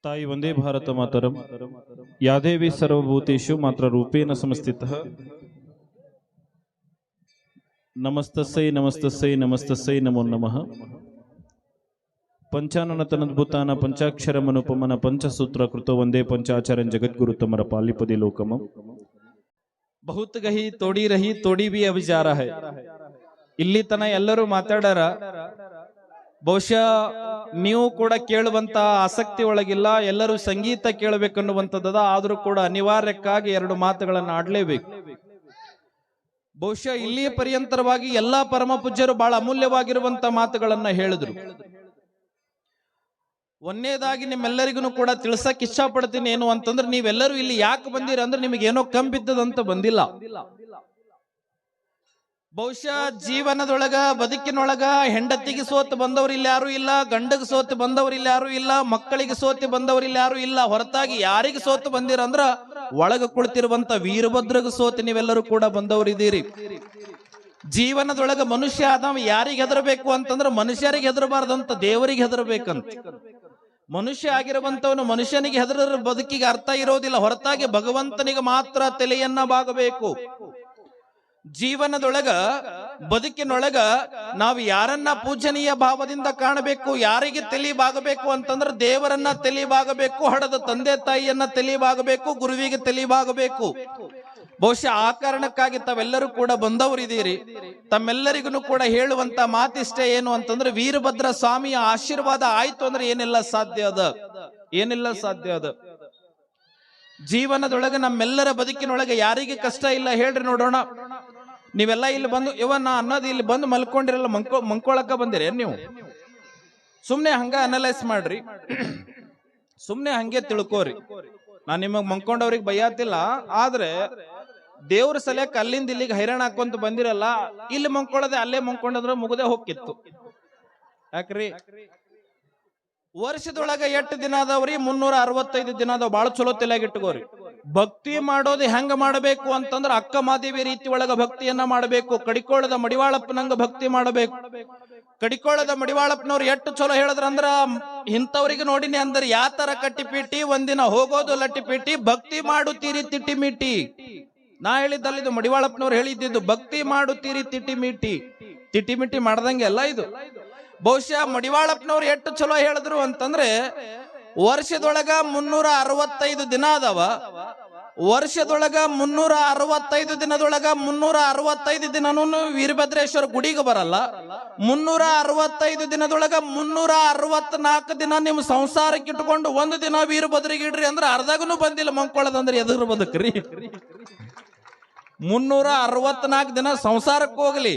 ತಾಯಿ ವಂದೇ ಭಾರತ ಮಾತರಂ. ಯಾದೇವಿ ಸರ್ವಭೂತೇಷು ಮಾತ್ರ ರೂಪೇಣ ಸಂಸ್ಥಿತಃ. ನಮಸ್ತಸ್ಸೈ ನಮಸ್ತಸ್ಸೈ ನಮಸ್ತಸ್ಸೈ ನಮೋ ನಮಃ. ಪಂಚಾನನತನದ್ಭುತಾನ ಪಂಚಾಕ್ಷರಮನುಪಮನ ಪಂಚಸೂತ್ರ ಕೃತ ವಂದೇ ಪಂಚಾಚಾರ್ಯನ್ ಜಗದ್ಗುರು ತಮರ ಪಾಲಿಪದಿ ಲೋಕಮ. ಬಹುತ್ ಗಹಿ ತೋಡಿ ರಹಿ ತೋಡಿ ಬಿ ಅವಿಚಾರ ಹೈ. ಇಲ್ಲಿ ತನ ಎಲ್ಲರೂ ಮಾತಾಡಾರ. ಬಹುಶಃ ನೀವು ಕೂಡ ಕೇಳುವಂತ ಆಸಕ್ತಿ ಒಳಗಿಲ್ಲ. ಎಲ್ಲರೂ ಸಂಗೀತ ಕೇಳಬೇಕನ್ನುವಂಥದ್ದದ. ಆದ್ರೂ ಕೂಡ ಅನಿವಾರ್ಯಕ್ಕಾಗಿ ಎರಡು ಮಾತುಗಳನ್ನು ಆಡ್ಲೇಬೇಕು. ಬಹುಶಃ ಇಲ್ಲಿಯ ಪರ್ಯಂತರವಾಗಿ ಎಲ್ಲಾ ಪರಮ ಪೂಜ್ಯರು ಬಹಳ ಅಮೂಲ್ಯವಾಗಿರುವಂತ ಮಾತುಗಳನ್ನ ಹೇಳಿದ್ರು. ಒಂದನೇದಾಗಿ ನಿಮ್ಮೆಲ್ಲರಿಗೂ ಕೂಡ ತಿಳ್ಸಕ್ ಇಚ್ಛಾ ಪಡ್ತೀನಿ ಏನು ಅಂತಂದ್ರೆ, ನೀವೆಲ್ಲರೂ ಇಲ್ಲಿ ಯಾಕೆ ಬಂದಿರ ಅಂದ್ರೆ ನಿಮಗೆ ಏನೋ ಕಂಬಿದ್ದದಂತ ಬಂದಿಲ್ಲ. ಬಹುಶಃ ಜೀವನದೊಳಗ ಬದುಕಿನೊಳಗ ಹೆಂಡತಿಗೆ ಸೋತು ಬಂದವರು ಇಲ್ಲಿ ಯಾರು ಇಲ್ಲ, ಗಂಡಗೆ ಸೋತು ಬಂದವರು ಇಲ್ಲಿ ಯಾರು ಇಲ್ಲ, ಮಕ್ಕಳಿಗೆ ಸೋತು ಬಂದವರು ಇಲ್ಲಿ ಯಾರು ಇಲ್ಲ. ಹೊರತಾಗಿ ಯಾರಿಗೆ ಸೋತು ಬಂದಿರಂದ್ರ ಒಳಗ ಕುಳಿತಿರುವಂತ ವೀರಭದ್ರಗ ಸೋತು ನೀವೆಲ್ಲರೂ ಕೂಡ ಬಂದವರಿದ್ದೀರಿ. ಜೀವನದೊಳಗ ಮನುಷ್ಯ ಆದವ ಯಾರಿಗೆ ಹೆದರಬೇಕು ಅಂತಂದ್ರೆ ಮನುಷ್ಯರಿಗೆ ಹೆದರಬಾರ್ದಂತ, ದೇವರಿಗೆ ಹೆದರಬೇಕಂತ. ಮನುಷ್ಯ ಆಗಿರುವಂತವನು ಮನುಷ್ಯನಿಗೆ ಹೆದರ ಬದುಕಿಗೆ ಅರ್ಥ ಇರೋದಿಲ್ಲ. ಹೊರತಾಗಿ ಭಗವಂತನಿಗೆ ಮಾತ್ರ ತಲೆಯನ್ನ ಬಾಗಬೇಕು. ಜೀವನದೊಳಗ ಬದುಕಿನೊಳಗ ನಾವು ಯಾರನ್ನ ಪೂಜನೀಯ ಭಾವದಿಂದ ಕಾಣಬೇಕು, ಯಾರಿಗೆ ತಲೆಬಾಗಬೇಕು ಅಂತಂದ್ರೆ ದೇವರನ್ನ ತಲೆಬಾಗಬೇಕು, ಹಡದ ತಂದೆ ತಾಯಿಯನ್ನ ತಲೆಬಾಗಬೇಕು, ಗುರುವಿಗೆ ತಲೆಬಾಗಬೇಕು. ಬಹುಶಃ ಆ ಕಾರಣಕ್ಕಾಗಿ ತಾವೆಲ್ಲರೂ ಕೂಡ ಬಂದವರಿದ್ದೀರಿ. ತಮ್ಮೆಲ್ಲರಿಗೂ ಕೂಡ ಹೇಳುವಂತ ಮಾತಿಷ್ಟೇ ಏನು ಅಂತಂದ್ರೆ, ವೀರಭದ್ರ ಸ್ವಾಮಿಯ ಆಶೀರ್ವಾದ ಆಯ್ತು ಅಂದ್ರೆ ಏನೆಲ್ಲ ಸಾಧ್ಯ ಅದ, ಏನೆಲ್ಲ ಸಾಧ್ಯ ಅದ. ಜೀವನದೊಳಗೆ ನಮ್ಮೆಲ್ಲರ ಬದುಕಿನೊಳಗೆ ಯಾರಿಗೆ ಕಷ್ಟ ಇಲ್ಲ ಹೇಳ್ರಿ ನೋಡೋಣ. ನೀವೆಲ್ಲ ಇಲ್ಲಿ ಬಂದು ಇವನ್ನ ಅನ್ನೋದು ಇಲ್ಲಿ ಬಂದು ಮಲ್ಕೊಂಡಿರಲ್ಲ, ಮಂಕೋಳಕ್ಕ ಬಂದಿರಿ ನೀವು. ಸುಮ್ನೆ ಹಂಗ ಅನಲೈಸ್ ಮಾಡ್ರಿ, ಸುಮ್ನೆ ಹಂಗೆ ತಿಳ್ಕೋರಿ. ನಾನ್ ನಿಮಗ್ ಮಂಕೊಂಡವ್ರಿಗೆ ಬೈಯಾತಿಲ್ಲ. ಆದ್ರೆ ದೇವ್ರ ಸಲಕ್ಕೆ ಅಲ್ಲಿಂದ ಇಲ್ಲಿಗೆ ಹೈರಾಣ ಹಾಕೊಂತ ಬಂದಿರಲ್ಲ. ಇಲ್ಲಿ ಮಂಕೊಳ್ಳದೆ ಅಲ್ಲೇ ಮಂಕೊಂಡ್ರೆ ಮುಗದೆ ಹೋಗಿತ್ತು. ಯಾಕ್ರಿ? ವರ್ಷದೊಳಗ 8 ದಿನ ಅದಾವ್ರಿ, 365 ದಿನ ಅದಾವ. ಬಾಳ ಚಲೋ ತಲೆಯಾಗಿಟ್ಕೋರಿ. ಭಕ್ತಿ ಮಾಡೋದು ಹೆಂಗ ಮಾಡಬೇಕು ಅಂತಂದ್ರ ಅಕ್ಕ ಮಾದೇವಿ ರೀತಿ ಒಳಗ ಭಕ್ತಿಯನ್ನ ಮಾಡಬೇಕು. ಕಡಿಕೋಳದ ಮಡಿವಾಳಪ್ಪನಂಗ ಭಕ್ತಿ ಮಾಡಬೇಕು. ಕಡಿಕೋಳದ ಮಡಿವಾಳಪ್ಪನವ್ರು ಎಷ್ಟು ಚಲೋ ಹೇಳಿದ್ರಂದ್ರ, ಇಂಥವ್ರಿಗೆ ನೋಡಿನಿ ಅಂದ್ರೆ ಯಾವ ತರ ಕಟ್ಟಿಪೀಟಿ, ಒಂದಿನ ಹೋಗೋದು ಲಟ್ಟಿಪೀಟಿ, ಭಕ್ತಿ ಮಾಡುತ್ತೀರಿ ತಿಟ್ಟಿ ಮೀಟಿ. ನಾ ಹೇಳಿದ್ದಲ್ಲಿದ್ದು ಮಡಿವಾಳಪ್ಪನವ್ರು ಹೇಳಿದ್ದು, ಭಕ್ತಿ ಮಾಡುತ್ತೀರಿ ತಿಟ್ಟಿ ಮೀಟಿ. ತಿಟ್ಟಿ ಮಿಟ್ಟಿ ಮಾಡ್ದಂಗೆ ಅಲ್ಲ ಇದು. ಬಹುಶಃ ಮಡಿವಾಳಪ್ಪನವ್ರು ಎಷ್ಟು ಚಲೋ ಹೇಳಿದ್ರು ಅಂತಂದ್ರೆ, ವರ್ಷದೊಳಗ 365 ದಿನ ಅದಾವ. ವರ್ಷದೊಳಗ 365 ದಿನದೊಳಗ 365 ದಿನನೂ ವೀರಭದ್ರೇಶ್ವರ ಗುಡಿಗೆ ಬರಲ್ಲ. 365 ದಿನದೊಳಗ 364 ದಿನ ನಿಮ್ ಸಂಸಾರಕ್ಕೆ ಇಟ್ಕೊಂಡು ಒಂದು ದಿನ ವೀರಭದ್ರಿಗೆ ಇಡ್ರಿ ಅಂದ್ರೆ ಅರ್ಧಗನು ಬಂದಿಲ್ಲ ಮಂಕೊಳ್ಳೋದಂದ್ರೆ ಎದುರು ಬದುಕ್ರಿ. 364 ದಿನ ಸಂಸಾರಕ್ಕೆ ಹೋಗ್ಲಿ,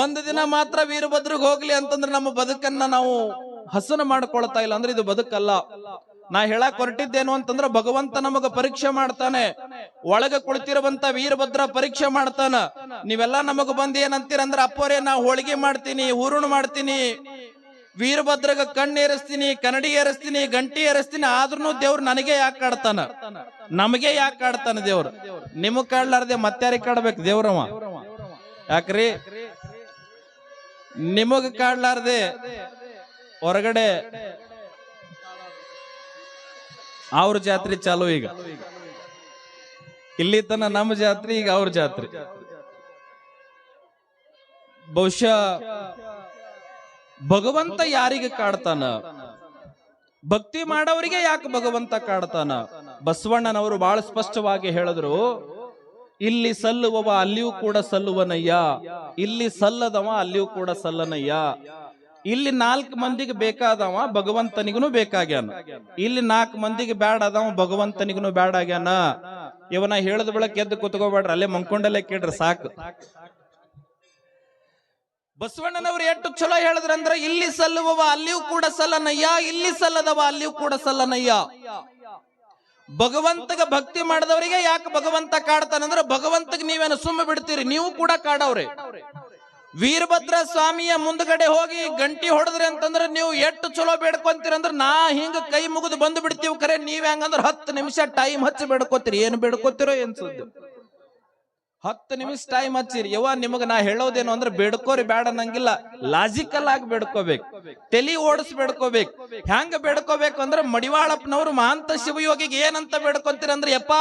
ಒಂದು ದಿನ ಮಾತ್ರ ವೀರಭದ್ರಿಗೆ ಹೋಗ್ಲಿ ಅಂತಂದ್ರೆ ನಮ್ಮ ಬದುಕನ್ನ ನಾವು ಹಸನ ಮಾಡ್ಕೊಳ್ತಾ ಇಲ್ಲ ಅಂದ್ರೆ ಇದು ಬದುಕಲ್ಲ. ನಾ ಹೇಳಕ್ ಹೊರಟಿದ್ದೇನು ಅಂತಂದ್ರೆ, ಭಗವಂತ ನಮಗ ಪರೀಕ್ಷೆ ಮಾಡ್ತಾನೆ. ಒಳಗ ಕುಳಿತಿರುವಂತ ವೀರಭದ್ರ ಪರೀಕ್ಷೆ ಮಾಡ್ತಾನ. ನೀವೆಲ್ಲ ನಮಗ ಬಂದ್ ಏನಂತೀರಂದ್ರೆ, ಅಪ್ಪೋರೇ ನಾ ಹೋಳಿಗೆ ಮಾಡ್ತೀನಿ, ಹೂರುಣ್ ಮಾಡ್ತೀನಿ, ವೀರಭದ್ರಗ ಕಣ್ಣು ಏರಿಸ್ತೀನಿ, ಕನ್ನಡಿ ಏರಿಸ್ತೀನಿ, ಗಂಟಿ ಏರಿಸ್ತೀನಿ, ಆದ್ರೂ ದೇವ್ರು ನನಗೆ ಯಾಕೆ ಕಾಡ್ತಾನ, ನಮಗೆ ಯಾಕೆ ಕಾಡ್ತಾನ ದೇವ್ರು? ನಿಮಗ್ ಕಾಡ್ಲಾರ್ದೆ ಮತ್ತಾರಿಗೆ ಕಾಡ್ಬೇಕು ದೇವ್ರವ? ಯಾಕ್ರಿ? ನಿಮಗ್ ಕಾಡ್ಲಾರ್ದೆ ಹೊರಗಡೆ ಅವ್ರ ಜಾತ್ರೆ ಚಾಲು. ಈಗ ಇಲ್ಲಿ ತನ ನಮ್ಮ ಜಾತ್ರೆ, ಈಗ ಅವ್ರ ಜಾತ್ರೆ. ಬಹುಶಃ ಭಗವಂತ ಯಾರಿಗೆ ಕಾಡ್ತಾನ? ಭಕ್ತಿ ಮಾಡೋರಿಗೆ ಯಾಕೆ ಭಗವಂತ ಕಾಡ್ತಾನ? ಬಸವಣ್ಣನವರು ಬಹಳ ಸ್ಪಷ್ಟವಾಗಿ ಹೇಳಿದ್ರು, ಇಲ್ಲಿ ಸಲ್ಲುವವ ಅಲ್ಲಿಯೂ ಕೂಡ ಸಲ್ಲುವನಯ್ಯ, ಇಲ್ಲಿ ಸಲ್ಲದವ ಅಲ್ಲಿಯೂ ಕೂಡ ಸಲ್ಲನಯ್ಯ. ಇಲ್ಲಿ 4 ಮಂದಿಗೆ ಬೇಕಾದವ ಭಗವಂತನಿಗೂ ಬೇಕಾಗ್ಯಾನ, ಇಲ್ಲಿ 4 ಮಂದಿಗೆ ಬ್ಯಾಡ ಅದವ ಭಗವಂತನಿಗೂ ಬ್ಯಾಡ ಆಗ್ಯಾನ. ಇವನ ಹೇಳದ ಬೆಳಕ್ ಎದ್ದು ಕುತ್ಕೋಬೇಡ್ರಿ, ಅಲ್ಲೇ ಮಂಕೊಂಡಲ್ಲೇ ಕೇಳ್ರಿ ಸಾಕು. ಬಸವಣ್ಣನವರು ಎಷ್ಟು ಚಲೋ ಹೇಳಿದ್ರಂದ್ರ, ಇಲ್ಲಿ ಸಲ್ಲುವವ ಅಲ್ಲಿಯೂ ಕೂಡ ಸಲ್ಲನಯ್ಯ, ಇಲ್ಲಿ ಸಲ್ಲದವ ಅಲ್ಲಿಯೂ ಕೂಡ ಸಲ್ಲನಯ್ಯ. ಭಗವಂತಗ ಭಕ್ತಿ ಮಾಡಿದವರಿಗೆ ಯಾಕೆ ಭಗವಂತ ಕಾಡ್ತಾನಂದ್ರ, ಭಗವಂತಗೆ ನೀವೇನು ಸುಮ್ಮ ಬಿಡ್ತೀರಿ? ನೀವು ಕೂಡ ಕಾಡವ್ರೆ. ವೀರಭದ್ರ ಸ್ವಾಮಿಯ ಮುಂದ್ಗಡೆ ಹೋಗಿ ಗಂಟಿ ಹೊಡೆದ್ರಿ ಅಂತಂದ್ರೆ ನೀವು ಎಷ್ಟು ಚಲೋ ಬೇಡ್ಕೊಂತೀರಂದ್ರ, ನಾ ಹಿಂಗ ಕೈ ಮುಗಿದು ಬಂದು ಬಿಡ್ತೀವಿ. ಖರೆ ನೀವ್ ಹೆಂಗಂದ್ರ 10 ನಿಮಿಷ ಟೈಮ್ ಹಚ್ಚಿ ಬೇಡ್ಕೋತೀರಿ. ಏನ್ ಬೇಡ್ಕೋತಿರೋ ಏನ್ ಸುದ್ದಿ? 10 ನಿಮಿಷ ಟೈಮ್ ಹಚ್ಚಿರಿ. ಯವ್ವ ನಿಮಗ ನಾ ಹೇಳೋದೇನು ಅಂದ್ರೆ ಬೇಡ್ಕೋರಿ ಬ್ಯಾಡ ಅನ್ನಂಗಿಲ್ಲ, ಲಾಜಿಕಲ್ ಆಗಿ ಬೇಡ್ಕೋಬೇಕು, ತಲಿ ಓಡಿಸ್ ಬೇಡ್ಕೋಬೇಕು. ಹೆಂಗ ಬೇಡ್ಕೋಬೇಕು ಅಂದ್ರೆ ಮಡಿವಾಳಪ್ಪನವರು ಮಹಾಂತ ಶಿವಯೋಗಿಗೆ ಏನಂತ ಬೇಡ್ಕೊತೀರ ಅಂದ್ರೆ, ಯಪ್ಪ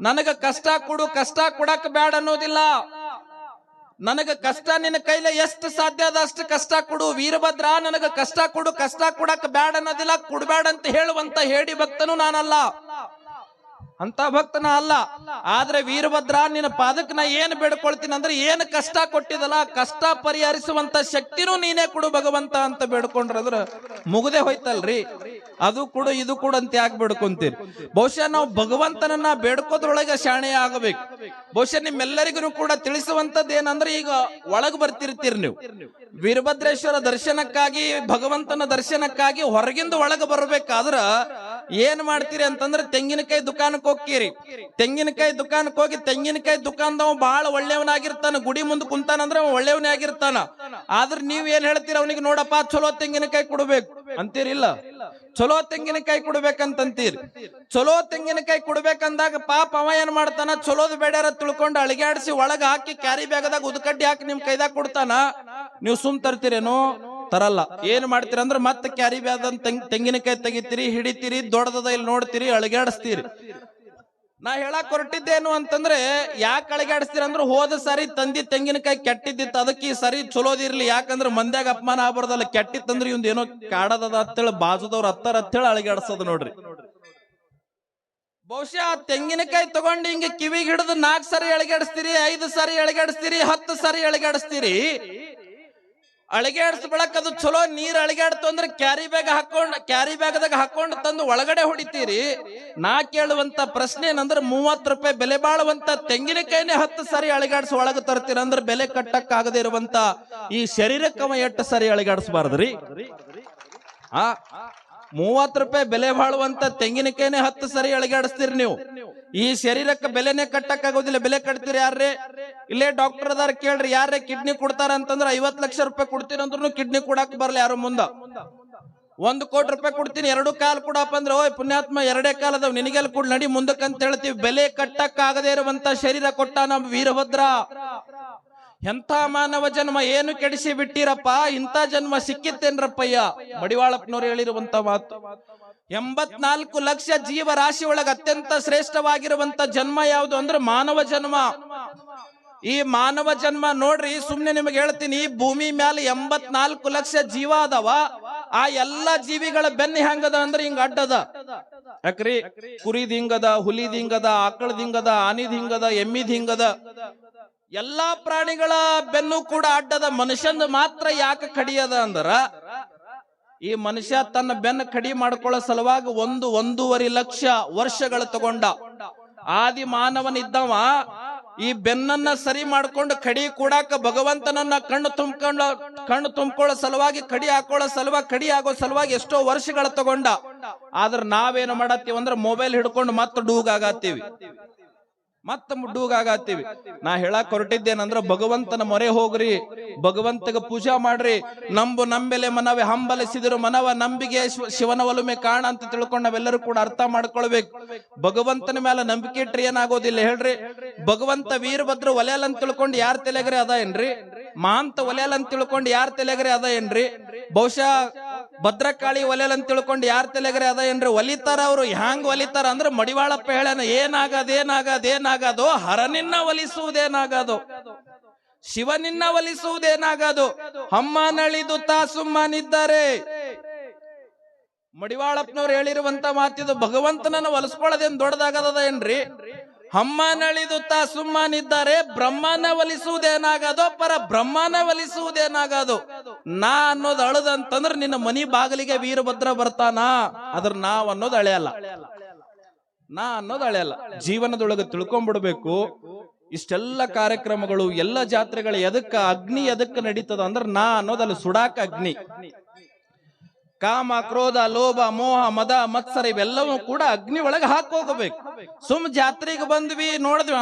ನನಗ ಕಷ್ಟ ಕೊಡು, ಕಷ್ಟ ಕೊಡಕ್ ಬ್ಯಾಡ ಅನ್ನೋದಿಲ್ಲ, ನನಗ ಕಷ್ಟ ನಿನ್ನ ಕೈಲ ಎಷ್ಟು ಸಾಧ್ಯ ಅದ ಅಷ್ಟು ಕಷ್ಟ ಕೊಡು. ವೀರಭದ್ರ ನನಗ ಕಷ್ಟ ಕೊಡು, ಕಷ್ಟ ಕೊಡಕ್ ಬ್ಯಾಡ ಅನ್ನೋದಿಲ್ಲ, ಕೊಡ್ಬ್ಯಾಡ ಅಂತ ಹೇಳುವಂತ ಹೇಡಿ ಭಕ್ತನು ನಾನಲ್ಲ, ಅಂತ ಭಕ್ತನ ಅಲ್ಲ. ಆದ್ರೆ ವೀರಭದ್ರ ನಿನ್ನ ಪಾದಕ್ಕೆ ನಾ ಏನ್ ಬೇಡ್ಕೊಳ್ತೀನಿ ಅಂದ್ರೆ, ಏನ್ ಕಷ್ಟ ಕೊಟ್ಟಿದಲ್ಲ ಕಷ್ಟ ಪರಿಹರಿಸುವಂತ ಶಕ್ತಿನೂ ನೀನೇ ಕೊಡು ಭಗವಂತ ಅಂತ ಬೇಡ್ಕೊಂಡ್ರದ್ರ ಮುಗದೆ ಹೋಯ್ತಲ್ರಿ. ಅದು ಕೂಡ ಇದು ಕೂಡ ಅಂತ ಯಾಕೆ ಬೇಡ್ಕೊಂತೀರಿ? ಬಹುಶಃ ನಾವು ಭಗವಂತನನ್ನ ಬೇಡ್ಕೋದ್ರೊಳಗೆ ಶಾಣೆ ಆಗಬೇಕು. ಬಹುಶಃ ನಿಮ್ಮೆಲ್ಲರಿಗೂ ಕೂಡ ತಿಳಿಸುವಂತದ್ದು ಏನಂದ್ರೆ, ಈಗ ಒಳಗ್ ಬರ್ತಿರ್ತೀರಿ ನೀವು ವೀರಭದ್ರೇಶ್ವರ ದರ್ಶನಕ್ಕಾಗಿ, ಭಗವಂತನ ದರ್ಶನಕ್ಕಾಗಿ ಹೊರಗಿಂದ ಒಳಗೆ ಬರ್ಬೇಕಾದ್ರ ಏನ್ ಮಾಡ್ತೀರಿ ಅಂತಂದ್ರೆ, ತೆಂಗಿನಕಾಯಿ ದುಕಾನಕ್ಕೆ ಹೋಗ್ತೀರಿ. ತೆಂಗಿನಕಾಯಿ ದುಕಾನಕ್ಕೆ ಹೋಗಿ ತೆಂಗಿನಕಾಯಿ ದುಕಾನ್ದವ ಬಹಳ ಒಳ್ಳೆಯವನಾಗಿರ್ತಾನ, ಗುಡಿ ಮುಂದೆ ಕುಂತಾನಂದ್ರೆ ಅವ ಒಳ್ಳೆಯವನೇ ಆಗಿರ್ತಾನ. ಆದ್ರೆ ನೀವ್ ಏನ್ ಹೇಳ್ತೀರಿ ಅವನಿಗೆ, ನೋಡಪ್ಪ ಚಲೋ ತೆಂಗಿನಕಾಯಿ ಕೊಡ್ಬೇಕು ಅಂತೀರಿಲ್ಲ, ಚಲೋ ತೆಂಗಿನಕಾಯಿ ಕೊಡ್ಬೇಕಂತೀರಿ. ಚಲೋ ತೆಂಗಿನಕಾಯಿ ಕೊಡ್ಬೇಕಂದಾಗ ಪಾಪ ಅವ ಏನ್ ಮಾಡ್ತಾನ, ಚಲೋದ್ ಬೇಡ್ಯಾರ ತಿಳ್ಕೊಂಡು ಅಳಿಗಾಡಿಸಿ ಒಳಗ ಹಾಕಿ ಕ್ಯಾರಿ ಬ್ಯಾಗದಾಗ ಉದ್ಕಡ್ಡಿ ಹಾಕಿ ನಿಮ್ ಕೈದಾಗ ಕೊಡ್ತಾನ. ನೀವು ಸುಮ್ ತರ್ತೀರೇನು? ತರಲ್ಲ. ಏನ್ ಮಾಡ್ತೀರಿ ಅಂದ್ರೆ ಮತ್ತೆ ಕ್ಯಾರಿ ಬ್ಯಾಗ್ ತೆಂಗಿನಕಾಯಿ ತೆಗಿತೀರಿ, ಹಿಡಿತೀರಿ, ದೊಡ್ಡದ ಇಲ್ಲಿ ನೋಡ್ತೀರಿ, ಅಳಿಗಾಡಿಸ್ತೀರಿ. ನಾ ಹೇಳಕ್ ಹೊರಟಿದ್ದೇನು ಅಂತಂದ್ರೆ, ಯಾಕೆ ಅಳಿಗಾಡಿಸ್ತೀರಿ ಅಂದ್ರೆ, ಹೋದ ಸಾರಿ ತಂದಿ ತೆಂಗಿನಕಾಯಿ ಕೆಟ್ಟಿದ್ದಿತ್ತು, ಅದಕ್ಕೆ ಈ ಸರಿ ಚಲೋದಿರ್ಲಿ, ಯಾಕಂದ್ರೆ ಮಂದ್ಯಾಗ ಅಪಮಾನ ಆಗ್ಬಾರ್ದಲ್ಲ, ಕೆಟ್ಟಿತ್ತಂದ್ರೆ ಇವ್ದು ಏನೋ ಕಾಡದ ಅಂತೇಳಿ ಬಾಜುದವ್ರು ಹತ್ತಾರ ಅಂತೇಳಿ ಅಳಿಗಾಡ್ಸೋದು ನೋಡ್ರಿ. ಬಹುಶಃ ಆ ತೆಂಗಿನಕಾಯಿ ತಗೊಂಡು ಹಿಂಗೆ ಕಿವಿಗೆ ಹಿಡಿದು 4 ಸಾರಿ ಅಳಿಗಾಡಿಸ್ತೀರಿ, 5 ಸಾರಿ ಅಳಿಗಾಡಿಸ್ತೀರಿ, 10 ಸಾರಿ ಅಳಿಗಾಡಿಸ್ತೀರಿ. ಅಳಿಗಾಡ್ಸ್ ಬಳಕ್ ಅದು ಚಲೋ ನೀರ್ ಅಳಿಗಾಡ್ತು ಅಂದ್ರೆ ಕ್ಯಾರಿ ಬ್ಯಾಗ್ದಾಗ ಹಾಕೊಂಡು ತಂದು ಒಳಗಡೆ ಹೊಡಿತೀರಿ. ನಾ ಕೇಳುವಂತ ಪ್ರಶ್ನೆ ಏನಂದ್ರೆ, 30 ರೂಪಾಯಿ ಬೆಲೆ ಬಾಳುವಂತ ತೆಂಗಿನಕಾಯಿನೇ 10 ಸಾರಿ ಅಳಿಗಾಡ್ಸಿ ಒಳಗ ತರ್ತೀರ ಅಂದ್ರೆ, ಬೆಲೆ ಕಟ್ಟಕ್ ಆಗದೆ ಇರುವಂತ ಈ ಶರೀರಕ್ಕವ 8 ಸಾರಿ ಅಳಿಗಾಡಿಸಬಾರ್ದ್ರಿ. 30 ರೂಪಾಯಿ ಬೆಲೆ ಬಾಳುವಂತ ತೆಂಗಿನಕಾಯಿನೇ 10 ಸಾರಿ ಅಳಿಗಾಡಿಸ್ತೀರಿ ನೀವು. ಈ ಶರೀರಕ್ಕೆ ಬೆಲೆನೇ ಕಟ್ಟಕ್ ಆಗೋದಿಲ್ಲ. ಬೆಲೆ ಕಟ್ತೀರಿ ಯಾರೇ? ಇಲ್ಲೇ ಡಾಕ್ಟರ್ ಅದಾರ ಕೇಳ್ರಿ, ಯಾರೇ ಕಿಡ್ನಿ ಕೊಡ್ತಾರ ಅಂತಂದ್ರೆ 50 ಲಕ್ಷ ರೂಪಾಯಿ ಕೊಡ್ತೀನಿ ಅಂದ್ರೂ ಕಿಡ್ನಿ ಕೊಡಕ್ ಬರಲ್ಲ ಯಾರು ಮುಂದ. 1 ಕೋಟಿ ರೂಪಾಯಿ ಕೊಡ್ತೀನಿ 2 ಕಾಲ್ ಕೊಡಪ್ಪ ಅಂದ್ರೆ, ಓಯ್ ಪುಣ್ಯಾತ್ಮ 2 ಕಾಲ್ ಅದಾವ್ ನಿನಗೆಲ್ಲ ಕೂಡ ನಡಿ ಮುಂದಕ್ಕಂತ ಹೇಳ್ತೀವಿ. ಬೆಲೆ ಕಟ್ಟಕ್ ಆಗದೆ ಇರುವಂತ ಶರೀರ ಕೊಟ್ಟ ನಮ್ಮ ವೀರಭದ್ರ. ಎಂಥ ಮಾನವ ಜನ್ಮ ಏನು ಕೆಡಿಸಿ ಬಿಟ್ಟಿರಪ್ಪ, ಇಂಥ ಜನ್ಮ ಸಿಕ್ಕಿತ್ತೇನ್ರಪ್ಪಯ್ಯ. ಮಡಿವಾಳಪ್ಪನವ್ರು ಹೇಳಿರುವಂತ ಮಾತು. 84 ಲಕ್ಷ ಜೀವ ರಾಶಿ ಒಳಗೆ ಅತ್ಯಂತ ಶ್ರೇಷ್ಠವಾಗಿರುವಂತ ಜನ್ಮ ಯಾವುದು ಅಂದ್ರೆ ಮಾನವ ಜನ್ಮ. ಈ ಮಾನವ ಜನ್ಮ ನೋಡ್ರಿ, ಸುಮ್ನೆ ನಿಮಗೆ ಹೇಳ್ತೀನಿ, ಈ ಭೂಮಿ ಮ್ಯಾಲ 84 ಲಕ್ಷ ಜೀವ ಅದಾವ. ಆ ಎಲ್ಲಾ ಜೀವಿಗಳ ಬೆನ್ನ ಹೆಂಗದ ಅಂದ್ರೆ ಹಿಂಗ ಅಡ್ಡದ. ಯಾಕ್ರಿ? ಕುರಿದ್ ಹಿಂಗದ, ಹುಲಿದ್ ಹಿಂಗದ, ಆಕಳದ್ ಹಿಂಗದ, ಆನಿದ್ ಹಿಂಗದ, ಎಮ್ಮಿದ್ ಹಿಂಗದ. ಎಲ್ಲಾ ಪ್ರಾಣಿಗಳ ಬೆನ್ನು ಕೂಡ ಅಡ್ಡದ. ಮನುಷ್ಯಂದು ಮಾತ್ರ ಯಾಕೆ ಕಡಿಯದ ಅಂದ್ರ, ಈ ಮನುಷ್ಯ ತನ್ನ ಬೆನ್ನ ಕಡಿ ಮಾಡ್ಕೊಳ್ಳೋ ಸಲುವಾಗಿ 1.5 ಲಕ್ಷ ವರ್ಷಗಳು ತಗೊಂಡ. ಆದಿ ಮಾನವನಿದ್ದವ ಈ ಬೆನ್ನನ್ನ ಸರಿ ಮಾಡ್ಕೊಂಡು ಕಡಿ ಕೂಡಾಕ ಭಗವಂತನನ್ನ ಕಣ್ಣು ತುಂಬಿಕೊಳ್ಳೋ ಸಲುವಾಗಿ, ಕಡಿ ಹಾಕೊಳ್ಳೋ ಸಲುವಾಗಿ, ಕಡಿ ಆಗೋ ಸಲುವಾಗಿ ಎಷ್ಟೋ ವರ್ಷಗಳ ತಗೊಂಡ. ಆದ್ರ ನಾವೇನು ಮಾಡತ್ತೀವಿ ಅಂದ್ರೆ, ಮೊಬೈಲ್ ಹಿಡ್ಕೊಂಡು ಮತ್ತೆ ಡೂಗಾಗತ್ತೀವಿ, ಮತ್ತೆ ಮುಡ್ಡುಗಾಗತ್ತೀವಿ. ನಾ ಹೇಳಕ್ ಹೊರಟಿದ್ದೇನಂದ್ರ, ಭಗವಂತನ ಮೊರೆ ಹೋಗ್ರಿ, ಭಗವಂತಗ ಪೂಜಾ ಮಾಡ್ರಿ. ನಂಬೆಲೆ ಮನವೇ ಹಂಬಲಿಸಿದ್ರು ಮನವ ನಂಬಿಗೆ ಶಿವನ ಒಲುಮೆ ಕಾಣ ಅಂತ ತಿಳ್ಕೊಂಡು ನಾವೆಲ್ಲರೂ ಕೂಡ ಅರ್ಥ ಮಾಡ್ಕೊಳ್ಬೇಕು. ಭಗವಂತನ ಮೇಲೆ ನಂಬಿಕೆ ಇಟ್ರಿ ಏನಾಗೋದಿಲ್ಲ ಹೇಳ್ರಿ. ಭಗವಂತ ವೀರಭದ್ರ ಒಲೆಯಲ್ಲ ಅಂತ ತಿಳ್ಕೊಂಡು ಯಾರ ತಲೆಗರೆ ಅದ ಏನ್ರಿ? ಮಾಂತ ಒಲೆಯಲ್ಲ ಅಂತ ತಿಳ್ಕೊಂಡು ಯಾರ ತಲೆಗರೆ ಅದ ಏನ್ರಿ? ಬಹುಶಃ ಭದ್ರಕಾಳಿ ಒಲೆಯಲ್ಲ ಅಂತ ತಿಳ್ಕೊಂಡು ಯಾರ ತಲೆಗರೆ ಅದ ಏನ್ರಿ? ಒಲಿತಾರ. ಅವ್ರು ಹ್ಯಾಂಗ್ ಒಲಿತಾರ ಅಂದ್ರೆ, ಮಡಿವಾಳಪ್ಪ ಹೇಳನ, ಏನಾಗದೋ ಹರನಿನ್ನ ಒಲಿಸುವುದೇನಾಗದು, ಶಿವನಿನ್ನ ಒಲಿಸುವುದೇನಾಗದು. ಹಮ್ಮನಳಿದು ತಾ ಸುಮ್ಮನಿದ್ದಾರೆ. ಮಡಿವಾಳಪ್ಪನವ್ರು ಹೇಳಿರುವಂತ ಮಾತಿದು. ಭಗವಂತನನ್ನ ಒಲಿಸ್ಕೊಳ್ಳೋದೇನ್ ದೊಡ್ಡದಾಗದ ಏನ್ರಿ? ಹಮ್ಮನಳಿದು ತಾ ಸುಮ್ಮನಿದ್ದಾರೆ. ಬ್ರಹ್ಮನ ಒಲಿಸುವುದೇನಾಗದೋ, ಪರ ಬ್ರಹ್ಮನ ಒಲಿಸುವುದೇನಾಗದು. ನಾ ಅನ್ನೋದು ಅಳದಂತಂದ್ರೆ ನಿನ್ನ ಮನಿ ಬಾಗಿಲಿಗೆ ವೀರಭದ್ರ ಬರ್ತಾನ. ಅದ್ರ ನಾವ್ ಅನ್ನೋದು ಅಳೆಯಲ್ಲ, ನಾ ಅನ್ನೋದು ಅಳೆಯಲ್ಲ. ಜೀವನದೊಳಗೆ ತಿಳ್ಕೊಂಡ್ಬಿಡ್ಬೇಕು. ಇಷ್ಟೆಲ್ಲ ಕಾರ್ಯಕ್ರಮಗಳು, ಎಲ್ಲ ಜಾತ್ರೆಗಳು ಅಗ್ನಿ ಎದಕ್ಕ ನಡೀತದ ಅಂದ್ರೆ, ನಾ ಅನ್ನೋದಲ್ಲಿ ಸುಡಾಕ ಅಗ್ನಿ. ಕಾಮ, ಕ್ರೋಧ, ಲೋಭ, ಮೋಹ, ಮದ, ಮತ್ಸರ ಇವೆಲ್ಲವೂ ಕೂಡ ಅಗ್ನಿ ಒಳಗೆ ಹಾಕೋಗಬೇಕು. ಸುಮ್ ಜಾತ್ರೆಗೆ ಬಂದ್ವಿ ನೋಡಿದ್ವಿ,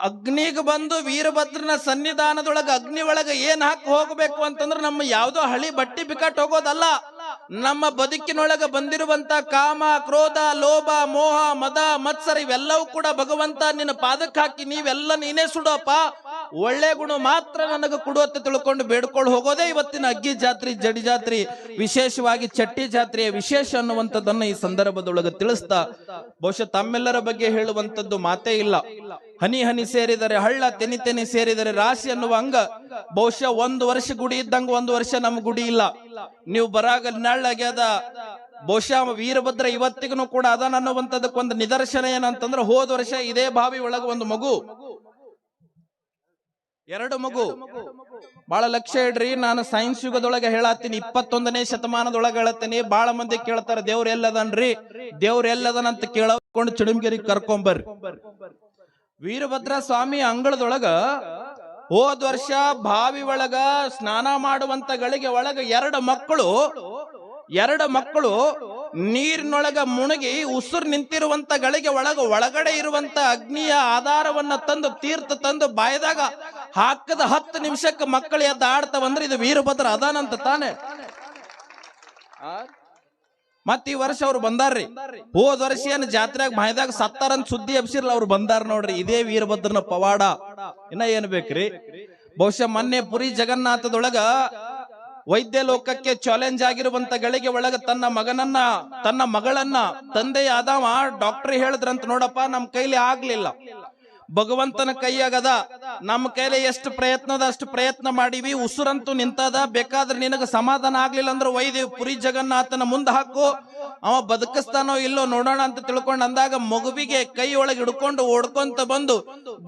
ಅಗ್ನಿಗೆ ಬಂದು ವೀರಭದ್ರನ ಸನ್ನಿಧಾನದೊಳಗ ಅಗ್ನಿ ಒಳಗ ಏನ್ ಹಾಕಿ ಹೋಗ್ಬೇಕು ಅಂತಂದ್ರೆ, ನಮ್ಮ ಯಾವ್ದೋ ಹಳಿ ಬಟ್ಟಿ ಬಿಕಟ್ ಹೋಗೋದಲ್ಲ. ನಮ್ಮ ಬದುಕಿನೊಳಗ ಬಂದಿರುವಂತ ಕಾಮ, ಕ್ರೋಧ, ಲೋಭ, ಮೋಹ, ಮದ, ಮತ್ಸರ ಇವೆಲ್ಲವೂ ಕೂಡ ಭಗವಂತ ನಿನ್ನ ಪಾದಕ್ಕೆ ಹಾಕಿ ನೀವೆಲ್ಲ ನೀನೇ ಸುಡೋಪ್ಪ, ಒಳ್ಳೆ ಗುಣ ಮಾತ್ರ ನನಗೆ ಕೊಡು ಅಂತ ತಿಳ್ಕೊಂಡು ಬೇಡ್ಕೊಂಡು ಹೋಗೋದೇ ಇವತ್ತಿನ ಅಗ್ಗಿ ಜಾತ್ರೆ, ಜಡಿ ಜಾತ್ರೆ, ವಿಶೇಷವಾಗಿ ಚಟ್ಟಿ ಜಾತ್ರೆಯ ವಿಶೇಷ ಅನ್ನುವಂಥದ್ದನ್ನ ಈ ಸಂದರ್ಭದೊಳಗೆ ತಿಳಿಸ್ತಾ, ಬಹುಶಃ ತಮ್ಮೆಲ್ಲರ ಬಗ್ಗೆ ಹೇಳುವಂತದ್ದು ಮಾತೇ ಇಲ್ಲ. ಹನಿ ಹನಿ ಸೇರಿದರೆ ಹಳ್ಳ, ತೆನಿ ತೆನಿ ಸೇರಿದರೆ ರಾಶಿ ಅನ್ನುವ ಹಂಗ ಬಹುಶಃ ಒಂದು ವರ್ಷ ಗುಡಿ ಇದ್ದಂಗ ಒಂದು ವರ್ಷ ನಮ್ ಗುಡಿ ಇಲ್ಲ. ನೀವು ಬರಾಗ ನಳ್ಳಾಗ್ಯದ. ಬಹುಶಃ ವೀರಭದ್ರ ಇವತ್ತಿಗೂ ಕೂಡ ಅದಾನ ಅನ್ನುವಂಥದಕ್ಕೊಂದು ನಿದರ್ಶನ ಏನಂತಂದ್ರೆ, ಹೋದ ವರ್ಷ ಇದೇ ಬಾವಿ ಒಳಗ ಒಂದು ಮಗು, 2 ಮಗು. ಬಹಳ ಲಕ್ಷ್ಯ ಇಡ್ರಿ, ನಾನು ಸೈನ್ಸ್ ಯುಗದೊಳಗೆ ಹೇಳತ್ತೀನಿ, 21ನೇ ಶತಮಾನದೊಳಗೆ ಹೇಳತ್ತೀನಿ. ಬಹಳ ಮಂದಿ ಕೇಳ್ತಾರೆ ದೇವ್ರ ಎಲ್ಲದನ್ರಿ, ದೇವ್ರ ಎಲ್ಲದನಂತ ಕೇಳಕೊಂಡು ಚಿಡಮಗಿರಿ ಕರ್ಕೊಂಬರ್ರಿ. ವೀರಭದ್ರ ಸ್ವಾಮಿ ಅಂಗಳದೊಳಗ ಹೋದ ವರ್ಷ ಬಾವಿ ಒಳಗ ಸ್ನಾನ ಮಾಡುವಂತ ಗಳಿಗೆ ಒಳಗ 2 ಮಕ್ಕಳು ನೀರಿನೊಳಗ ಮುಣಗಿ ಉಸಿರು ನಿಂತಿರುವಂತ ಗಳಿಗೆ ಒಳಗಡೆ ಇರುವಂತ ಅಗ್ನಿಯ ಆಧಾರವನ್ನ ತಂದು, ತೀರ್ಥ ತಂದು ಬಾಯ್ದಾಗ ಹಾಕದ 10 ನಿಮಿಷಕ್ಕೆ ಮಕ್ಕಳು ಎದ್ದ ಆಡ್ತಾವಂದ್ರೆ ಇದು ವೀರಭದ್ರ ಅದಾನಂತ ತಾನೆ. ಮತ್ ಈ ವರ್ಷ ಅವ್ರು ಬಂದಾರ್ರಿ. ಹೋದ ವರ್ಷ ಏನ್ ಜಾತ್ರೆಯಾಗ ಬಾಯ್ದಾಗ ಸತ್ತಾರಂತ ಸುದ್ದಿ ಎಬ್ಸಿರ್ಲ, ಅವ್ರು ಬಂದಾರ ನೋಡ್ರಿ. ಇದೇ ವೀರಭದ್ರನ ಪವಾಡ. ಇನ್ನ ಏನ್ ಬೇಕ್ರಿ? ಬಹುಶಃ ಮೊನ್ನೆ ಪುರಿ ಜಗನ್ನಾಥದೊಳಗ ವೈದ್ಯ ಲೋಕಕ್ಕೆ ಚಾಲೆಂಜ್ ಆಗಿರುವಂತ ಗಳಿಗೆ ಒಳಗ ತನ್ನ ಮಗಳನ್ನ ತಂದೆಯಾದವ ಡಾಕ್ಟರ್ ಹೇಳಿದ್ರಂತ, ನೋಡಪ್ಪ ನಮ್ ಕೈಲಿ ಆಗ್ಲಿಲ್ಲ, ಭಗವಂತನ ಕೈಯಾಗದ, ನಮ್ಮ ಕೈಲಿ ಎಷ್ಟು ಪ್ರಯತ್ನದ ಅಷ್ಟು ಪ್ರಯತ್ನ ಮಾಡಿವಿ, ಉಸುರಂತೂ ನಿಂತದ, ಬೇಕಾದ್ರೆ ನಿನಗ ಸಮಾಧಾನ ಆಗ್ಲಿಲ್ಲ ಅಂದ್ರೆ ವೈದ್ಯ ಪುರಿ ಜಗನ್ನಾಥನ ಮುಂದೆ ಹಾಕು, ಅವ ಬದುಕಿಸ್ತಾನೋ ಇಲ್ಲೋ ನೋಡೋಣ ಅಂತ ತಿಳ್ಕೊಂಡು ಅಂದಾಗ ಮಗುವಿಗೆ ಕೈ ಒಳಗೆ ಹಿಡ್ಕೊಂಡು ಓಡ್ಕೊಂತ ಬಂದು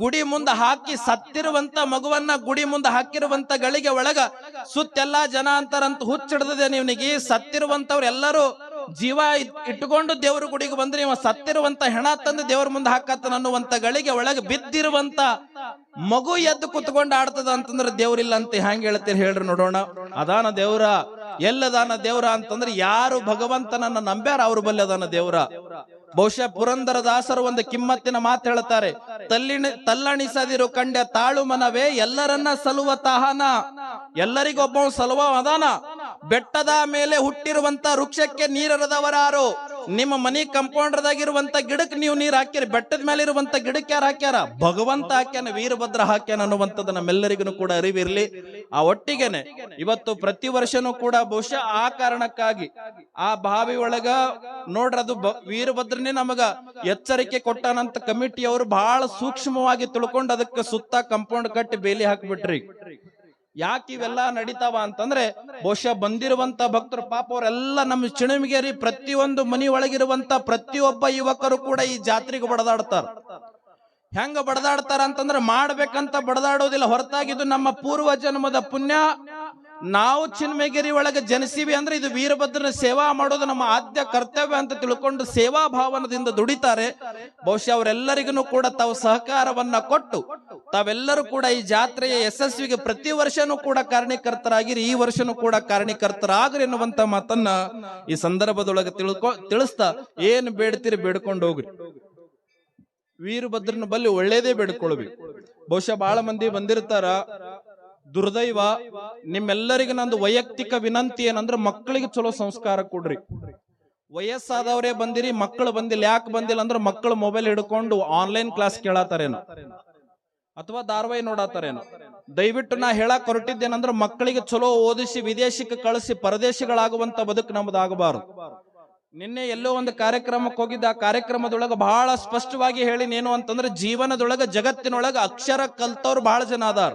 ಗುಡಿ ಮುಂದೆ ಹಾಕಿ, ಸತ್ತಿರುವಂತ ಮಗುವನ್ನ ಗುಡಿ ಮುಂದೆ ಹಾಕಿರುವಂತ ಗಳಿಗೆ ಒಳಗ ಸುತ್ತೆಲ್ಲಾ ಜನ ಅಂತಾರಂತ ಹುಚ್ಚಿಡ್ದದೆ ನೀವನಿಗೆ. ಸತ್ತಿರುವಂತವ್ರೆಲ್ಲರೂ ಜೀವ ಇಟ್ಟುಕೊಂಡು ದೇವ್ರ ಗುಡಿಗೆ ಬಂದ್ರೆ ಇವ ಸತ್ತಿರುವಂತ ಹೆಣ ತಂದು ದೇವ್ರ ಮುಂದೆ ಹಾಕತ್ತನ ಅನ್ನುವಂತ ಗಳಿಗೆ ಒಳಗೆ ಬಿದ್ದಿರುವಂತ ಮಗು ಎದ್ದು ಕುತ್ಕೊಂಡು ಆಡ್ತದ ಅಂತಂದ್ರೆ ದೇವ್ರಿಲ್ಲ ಅಂತ ಹೆಂಗ್ ಹೇಳ್ತೀರಿ ಹೇಳ್ರಿ ನೋಡೋಣ. ಅದಾನ ದೇವ್ರ, ಎಲ್ಲದಾನ ದೇವ್ರ ಅಂತಂದ್ರೆ ಯಾರು ಭಗವಂತನನ್ನ ನಂಬ್ಯಾರ ಅವ್ರ ಬಲ್ಲಿ ಅದಾನ ದೇವ್ರ. ಬಹುಶಃ ಪುರಂದರದಾಸರು ಒಂದು ಕಿಮ್ಮತ್ತಿನ ಮಾತು ಹೇಳ್ತಾರೆ, ತಲ್ಲಣಿಸದಿರು ಕಂಡೆ ತಾಳು ಮನವೇ ಎಲ್ಲರನ್ನ ಸಲುವ ತಾಹನ. ಎಲ್ಲರಿಗೊಬ್ಬ ಸಲುವ ಅದಾನ. ಬೆಟ್ಟದ ಮೇಲೆ ಹುಟ್ಟಿರುವಂತ ವೃಕ್ಷಕ್ಕೆ ನೀರರದವರಾರು. ನಿಮ್ಮ ಮನಿ ಕಂಪೌಂಡರ್ದಾಗಿರುವಂತ ಗಿಡಕ್ಕೆ ನೀವು ನೀರ್ ಹಾಕ್ಯಾರ, ಬೆಟ್ಟದ ಮೇಲೆ ಇರುವಂತ ಗಿಡಕ್ಕೆ ಯಾರು ಹಾಕ್ಯಾರ? ಭಗವಂತ ಹಾಕ್ಯಾನ, ವೀರಭದ್ರ ಹಾಕ್ಯಾನ ಅನ್ನುವಂಥದ್ದು ನಮ್ಮೆಲ್ಲರಿಗೂ ಕೂಡ ಅರಿವಿರ್ಲಿ. ಆ ಒಟ್ಟಿಗೆನೆ ಇವತ್ತು ಪ್ರತಿ ವರ್ಷನೂ ಕೂಡ ಬಹುಶಃ ಆ ಕಾರಣಕ್ಕಾಗಿ ಆ ಬಾವಿ ಒಳಗ ನೋಡ್ರದು ವೀರಭದ್ರನೇ ನಮಗ ಎಚ್ಚರಿಕೆ ಕೊಟ್ಟಾನಂತ ಕಮಿಟಿಯವರು ಬಹಳ ಸೂಕ್ಷ್ಮವಾಗಿ ತಿಳ್ಕೊಂಡು ಅದಕ್ಕೆ ಸುತ್ತ ಕಂಪೌಂಡ್ ಕಟ್ಟಿ ಬೇಲಿ ಹಾಕ್ಬಿಟ್ರಿ. ಯಾಕೆ ಇವೆಲ್ಲ ನಡೀತಾವ ಅಂತಂದ್ರೆ, ಬಹುಶಃ ಬಂದಿರುವಂತ ಭಕ್ತರು ಪಾಪ ಅವರೆಲ್ಲ ನಮ್ಮ ಚಿಣಮಿಗೇರಿ ಪ್ರತಿಯೊಂದು ಮನಿ ಒಳಗಿರುವಂತ ಪ್ರತಿಯೊಬ್ಬ ಯುವಕರು ಕೂಡ ಈ ಜಾತ್ರೆಗೆ ಬಡದಾಡ್ತಾರ. ಹೆಂಗ ಬಡದಾಡ್ತಾರ ಅಂತಂದ್ರೆ, ಮಾಡ್ಬೇಕಂತ ಬಡದಾಡೋದಿಲ್ಲ, ಹೊರತಾಗಿದ್ದು ನಮ್ಮ ಪೂರ್ವ ಜನ್ಮದ ಪುಣ್ಯ. ನಾವು ಚಿನ್ಮೇಗಿರಿ ಒಳಗೆ ಜನಿಸಿವಿ ಅಂದ್ರೆ ಇದು ವೀರಭದ್ರನ ಸೇವಾ ಮಾಡೋದು ನಮ್ಮ ಆದ್ಯ ಕರ್ತವ್ಯ ಅಂತ ತಿಳ್ಕೊಂಡು ಸೇವಾ ಭಾವನದಿಂದ ದುಡಿತಾರೆ. ಬಹುಶಃ ಅವರೆಲ್ಲರಿಗೂ ಕೂಡ ತಾವು ಸಹಕಾರವನ್ನ ಕೊಟ್ಟು ತಾವೆಲ್ಲರೂ ಕೂಡ ಈ ಜಾತ್ರೆಯ ಯಶಸ್ವಿಗೆ ಪ್ರತಿ ವರ್ಷನೂ ಕೂಡ ಕಾರಣೀಕರ್ತರಾಗಿರಿ, ಈ ವರ್ಷನೂ ಕೂಡ ಕಾರಣೀಕರ್ತರಾಗ್ರಿ ಎನ್ನುವಂತ ಮಾತನ್ನ ಈ ಸಂದರ್ಭದೊಳಗೆ ತಿಳಿಸ್ತಾ, ಏನ್ ಬೇಡ್ತೀರಿ ಬೇಡ್ಕೊಂಡು ಹೋಗ್ರಿ. ವೀರಭದ್ರನ ಬಲ್ಲಿ ಒಳ್ಳೇದೇ ಬೇಡ್ಕೊಳ್ಬೇಕು. ಬಹುಶಃ ಬಹಳ ಮಂದಿ ಬಂದಿರ್ತಾರ. ದುರ್ದೈವ, ನಿಮ್ಮೆಲ್ಲರಿಗೂ ನಂದು ವೈಯಕ್ತಿಕ ವಿನಂತಿ ಏನಂದ್ರೆ, ಮಕ್ಕಳಿಗೆ ಚಲೋ ಸಂಸ್ಕಾರ ಕೊಡ್ರಿ. ವಯಸ್ಸಾದವರೇ ಬಂದಿರಿ, ಮಕ್ಕಳು ಬಂದಿಲ್ಲ. ಯಾಕೆ ಬಂದಿಲ್ಲ ಅಂದ್ರೆ ಮಕ್ಕಳು ಮೊಬೈಲ್ ಹಿಡ್ಕೊಂಡು ಆನ್ಲೈನ್ ಕ್ಲಾಸ್ ಕೇಳತ್ತಾರೇನೋ ಅಥವಾ ಧಾರಾವಾಹಿ ನೋಡತ್ತಾರೇನೋ. ದಯವಿಟ್ಟು ನಾ ಹೇಳಕ್ ಹೊರಟಿದ್ದೇನಂದ್ರೆ, ಮಕ್ಕಳಿಗೆ ಚಲೋ ಓದಿಸಿ ವಿದೇಶಕ್ಕೆ ಕಳಿಸಿ ಪರದೇಶಿಗಳಾಗುವಂತ ಬದುಕು ನಮ್ದಾಗಬಾರದು. ನಿನ್ನೆ ಎಲ್ಲೋ ಒಂದು ಕಾರ್ಯಕ್ರಮಕ್ಕೆ ಹೋಗಿದ್ದ. ಆ ಕಾರ್ಯಕ್ರಮದೊಳಗ ಬಹಳ ಸ್ಪಷ್ಟವಾಗಿ ಹೇಳಿನೇನು ಅಂತಂದ್ರೆ, ಜೀವನದೊಳಗ ಜಗತ್ತಿನೊಳಗ ಅಕ್ಷರ ಕಲ್ತವ್ರು ಬಹಳ ಜನ ಅದಾರ.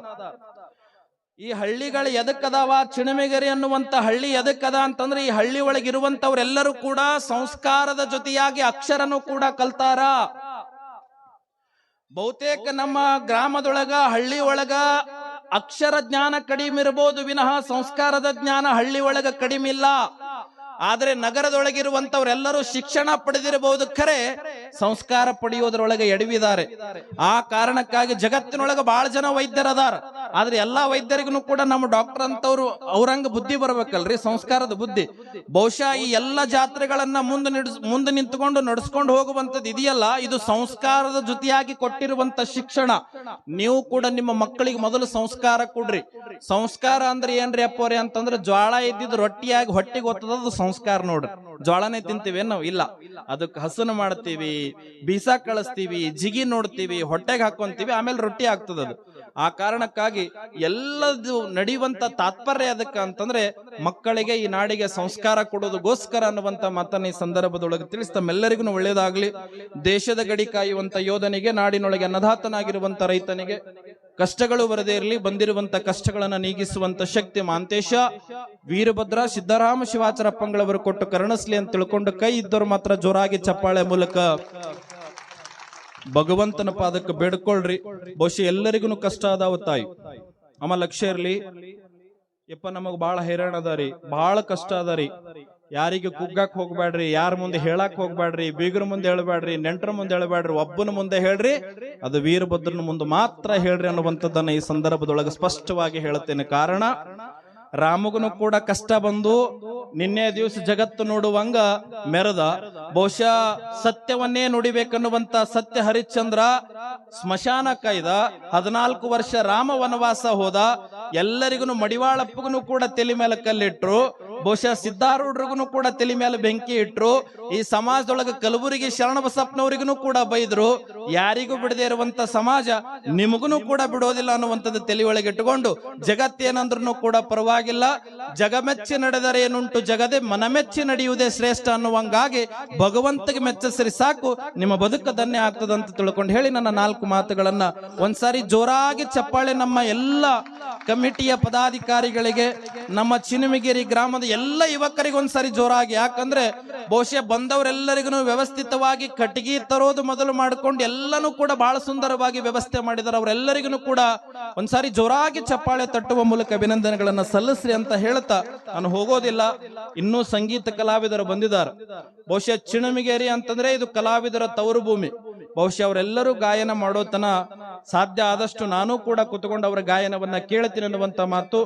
ಈ ಹಳ್ಳಿಗಳು ಎದಕ್ಕದಾವ, ಚಿಣಮೆಗರಿ ಅನ್ನುವಂತ ಹಳ್ಳಿ ಎದಕ್ಕದ ಅಂತಂದ್ರೆ, ಈ ಹಳ್ಳಿ ಒಳಗಿರುವಂತವ್ರೆಲ್ಲರೂ ಕೂಡ ಸಂಸ್ಕಾರದ ಜೊತೆಯಾಗಿ ಅಕ್ಷರನು ಕೂಡ ಕಲ್ತಾರ. ಬಹುತೇಕ ನಮ್ಮ ಗ್ರಾಮದೊಳಗ ಹಳ್ಳಿ ಒಳಗ ಅಕ್ಷರ ಜ್ಞಾನ ಕಡಿಮೆ ಇರಬಹುದು ವಿನಃ ಸಂಸ್ಕಾರದ ಜ್ಞಾನ ಹಳ್ಳಿ ಒಳಗ ಕಡಿಮೆ ಇಲ್ಲ. ಆದ್ರೆ ನಗರದೊಳಗಿರುವಂತವರೆಲ್ಲರೂ ಶಿಕ್ಷಣ ಪಡೆದಿರಬಹುದು, ಖರೆ ಸಂಸ್ಕಾರ ಪಡೆಯುವುದರೊಳಗೆ ಎಡವಿದ್ದಾರೆ. ಆ ಕಾರಣಕ್ಕಾಗಿ ಜಗತ್ತಿನೊಳಗೆ ಬಹಳ ಜನ ವೈದ್ಯರದಾರ. ಆದ್ರೆ ಎಲ್ಲಾ ವೈದ್ಯರಿಗೂ ಕೂಡ ನಮ್ಮ ಡಾಕ್ಟರ್ ಅಂತವ್ರು ಅವ್ರಂಗ ಬುದ್ಧಿ ಬರ್ಬೇಕಲ್ರಿ, ಸಂಸ್ಕಾರದ ಬುದ್ಧಿ. ಬಹುಶಃ ಈ ಎಲ್ಲ ಜಾತ್ರೆಗಳನ್ನ ಮುಂದೆ ನಿಂತುಕೊಂಡು ನಡೆಸ್ಕೊಂಡು ಹೋಗುವಂತದ್ದು ಇದೆಯಲ್ಲ, ಇದು ಸಂಸ್ಕಾರದ ಜೊತೆಯಾಗಿ ಕೊಟ್ಟಿರುವಂತ ಶಿಕ್ಷಣ. ನೀವು ಕೂಡ ನಿಮ್ಮ ಮಕ್ಕಳಿಗೆ ಮೊದಲು ಸಂಸ್ಕಾರ ಕೊಡ್ರಿ. ಸಂಸ್ಕಾರ ಅಂದ್ರೆ ಏನ್ರಿ ಅಪ್ಪೋರಿ ಅಂತಂದ್ರೆ, ಜ್ವಾಳ ಇದ್ದಿದ್ದು ರೊಟ್ಟಿಯಾಗಿ ಹೊಟ್ಟಿಗೆ ಒತ್ತದದು ಸಂಸ್ಕಾರ. ಸಂಸ್ಕಾರ ನೋಡ್ರಿ. ಜೋಳನೆ ತಿಂತೀವಿ ನಾವು? ಇಲ್ಲ. ಅದಕ್ಕೆ ಹಸನು ಮಾಡ್ತೀವಿ, ಬೀಸ ಕಳಿಸ್ತೀವಿ, ಜಿಗಿ ನೋಡ್ತೀವಿ, ಹೊಟ್ಟೆಗೆ ಹಾಕೊಂತೀವಿ, ಆಮೇಲೆ ರೊಟ್ಟಿ ಆಗ್ತದ ಅದು. ಆ ಕಾರಣಕ್ಕಾಗಿ ಎಲ್ಲದು ನಡೆಯುವಂತ ತಾತ್ಪರ್ಯ ಅದಕ್ಕೆ ಅಂತಂದ್ರೆ ಮಕ್ಕಳಿಗೆ ಈ ನಾಡಿಗೆ ಸಂಸ್ಕಾರ ಕೊಡೋದಕ್ಕೋಸ್ಕರ ಅನ್ನುವಂತ ಮಾತನ್ನ ಈ ಸಂದರ್ಭದೊಳಗೆ ತಿಳಿಸ್ತಾ ತಮ್ಮೆಲ್ಲರಿಗೂ ಒಳ್ಳೇದಾಗ್ಲಿ. ದೇಶದ ಗಡಿ ಕಾಯುವಂತ ಯೋಧನಿಗೆ, ನಾಡಿನೊಳಗೆ ಅನ್ನದಾತನಾಗಿರುವಂತ ರೈತನಿಗೆ ಕಷ್ಟಗಳು ಬರದೇ ಇರಲಿ. ಬಂದಿರುವಂತ ಕಷ್ಟಗಳನ್ನ ನೀಗಿಸುವಂತ ಶಕ್ತಿ ಮಾಂತೇಶ, ವೀರಭದ್ರ, ಸಿದ್ದರಾಮ ಶಿವಾಚಾರಪ್ಪಂಗಳವರು ಕೊಟ್ಟು ಕರುಣಿಸ್ಲಿ ಅಂತ ತಿಳ್ಕೊಂಡು ಕೈ ಇದ್ದವ್ರು ಮಾತ್ರ ಜೋರಾಗಿ ಚಪ್ಪಾಳೆ ಮೂಲಕ ಭಗವಂತನ ಪಾದಕ್ಕೆ ಬೇಡ್ಕೊಳ್ರಿ. ಬಹುಶಃ ಎಲ್ಲರಿಗೂ ಕಷ್ಟ ಅದಾವ ತಾಯಿ. ಅಮ್ಮ ಲಕ್ಷ್ಯ ಇರ್ಲಿ ಯಪ್ಪ, ನಮಗ್ ಬಾಳ ಹೈರಾಣ ಅದಾರಿ, ಬಾಳ ಕಷ್ಟ ಅದಾರಿ. ಯಾರಿಗೆ ಕುಗ್ಗಾಕ್ ಹೋಗ್ಬೇಡ್ರಿ, ಯಾರ ಮುಂದೆ ಹೇಳಾಕ್ ಹೋಗ್ಬೇಡ್ರಿ, ಬೀಗರ ಮುಂದೆ ಹೇಳ್ಬೇಡ್ರಿ, ನೆಂಟರ ಮುಂದೆ ಹೇಳ್ಬೇಡ್ರಿ, ಒಬ್ಬನ ಮುಂದೆ ಹೇಳ್ರಿ, ಅದು ವೀರಭದ್ರನ ಮುಂದೆ ಮಾತ್ರ ಹೇಳ್ರಿ ಅನ್ನುವಂಥದ್ದನ್ನ ಈ ಸಂದರ್ಭದೊಳಗೆ ಸ್ಪಷ್ಟವಾಗಿ ಹೇಳುತ್ತೇನೆ. ಕಾರಣ ರಾಮಗನು ಕೂಡ ಕಷ್ಟ ಬಂದು ನಿನ್ನೆ ದಿವಸ ಜಗತ್ತು ನೋಡುವಂಗ ಮೆರೆದ. ಬಹುಶಃ ಸತ್ಯವನ್ನೇ ನುಡಿಬೇಕನ್ನುವಂತ ಸತ್ಯ ಹರಿಶ್ಚಂದ್ರ ಸ್ಮಶಾನ ಕಾಯ್ದ. 14 ವರ್ಷ ರಾಮ ವನವಾಸ ಹೋದ. ಎಲ್ಲರಿಗೂ ಮಡಿವಾಳಪ್ಪಗೂ ಕೂಡ ತಲೆ ಮೇಲೆ ಕಲ್ಲಿಟ್ರು. ಬಹುಶಃ ಸಿದ್ಧಾರೂಢರಿಗೂ ಕೂಡ ತಲೆ ಮೇಲೆ ಬೆಂಕಿ ಇಟ್ರು. ಈ ಸಮಾಜದೊಳಗೆ ಕಲಬುರಗಿ ಶರಣಬಸಪ್ಪನವರಿಗೂ ಕೂಡ ಬೈದ್ರು. ಯಾರಿಗೂ ಬಿಡದೇ ಇರುವಂತ ಸಮಾಜ ನಿಮಗೂ ಕೂಡ ಬಿಡೋದಿಲ್ಲ ಅನ್ನುವಂಥದ್ದು ತಲೆ ಒಳಗೆ ಇಟ್ಟುಕೊಂಡು ಜಗತ್ತೇನಂದ್ರೂ ಕೂಡ ಪರವಾಗಿಲ್ಲ, ಜಗಮೆಚ್ಚಿ ನಡೆದರೆ ಏನುಂಟು, ಜಗದೇ ಮನಮೆಚ್ಚಿ ನಡೆಯುವುದೇ ಶ್ರೇಷ್ಠ ಅನ್ನುವಂಗಾಗಿ ಭಗವಂತಗೆ ಮೆಚ್ಚಿಸರಿ ಸಾಕು, ನಿಮ್ಮ ಬದುಕ ಧನ್ಯ ಆಗ್ತದಂತ ತಿಳ್ಕೊಂಡು ಹೇಳಿ ನನ್ನ 4 ಮಾತುಗಳನ್ನ ಒಂದ್ಸಾರಿ ಜೋರಾಗಿ ಚಪ್ಪಾಳೆ ನಮ್ಮ ಎಲ್ಲ ಕಮಿಟಿಯ ಪದಾಧಿಕಾರಿಗಳಿಗೆ, ನಮ್ಮ ಚಿನಿಮಿಗೇರಿ ಗ್ರಾಮದ ಎಲ್ಲ ಯುವಕರಿಗೆ ಒಂದ್ಸಾರಿ ಜೋರಾಗಿ. ಯಾಕಂದ್ರೆ ಬಹುಶಃ ಬಂದವರೆಲ್ಲರಿಗೂ ವ್ಯವಸ್ಥಿತವಾಗಿ ಕಟ್ಟಿಗೆ ತರೋದು ಮೊದಲು ಮಾಡ್ಕೊಂಡು ಎಲ್ಲನೂ ಕೂಡ ಬಹಳ ಸುಂದರವಾಗಿ ವ್ಯವಸ್ಥೆ ಮಾಡಿದಾರೆ. ಅವರೆಲ್ಲರಿಗೂ ಕೂಡ ಒಂದ್ಸಾರಿ ಜೋರಾಗಿ ಚಪ್ಪಾಳೆ ತಟ್ಟುವ ಮೂಲಕ ಅಭಿನಂದನೆಗಳನ್ನ ಸಲ್ಲಿಸ್ರಿ ಅಂತ ಹೇಳ್ತಾ ನಾನು ಹೋಗೋದಿಲ್ಲ. ಇನ್ನೂ ಸಂಗೀತ ಕಲಾವಿದರು ಬಂದಿದ್ದಾರೆ. ಬಹುಶಃ ಚಿಣಮಿಗೇರಿ ಅಂತಂದ್ರೆ ಇದು ಕಲಾವಿದರ ತವರು ಭೂಮಿ. ಬಹುಶಃ ಅವರೆಲ್ಲರೂ ಗಾಯನ ಮಾಡೋತನ ಸಾಧ್ಯ ಆದಷ್ಟು ನಾನು ಕೂಡ ಕುತ್ಕೊಂಡು ಅವರ ಗಾಯನವನ್ನ ಕೇಳ್ತೀನಿ ಅನ್ನುವಂತ ಮಾತು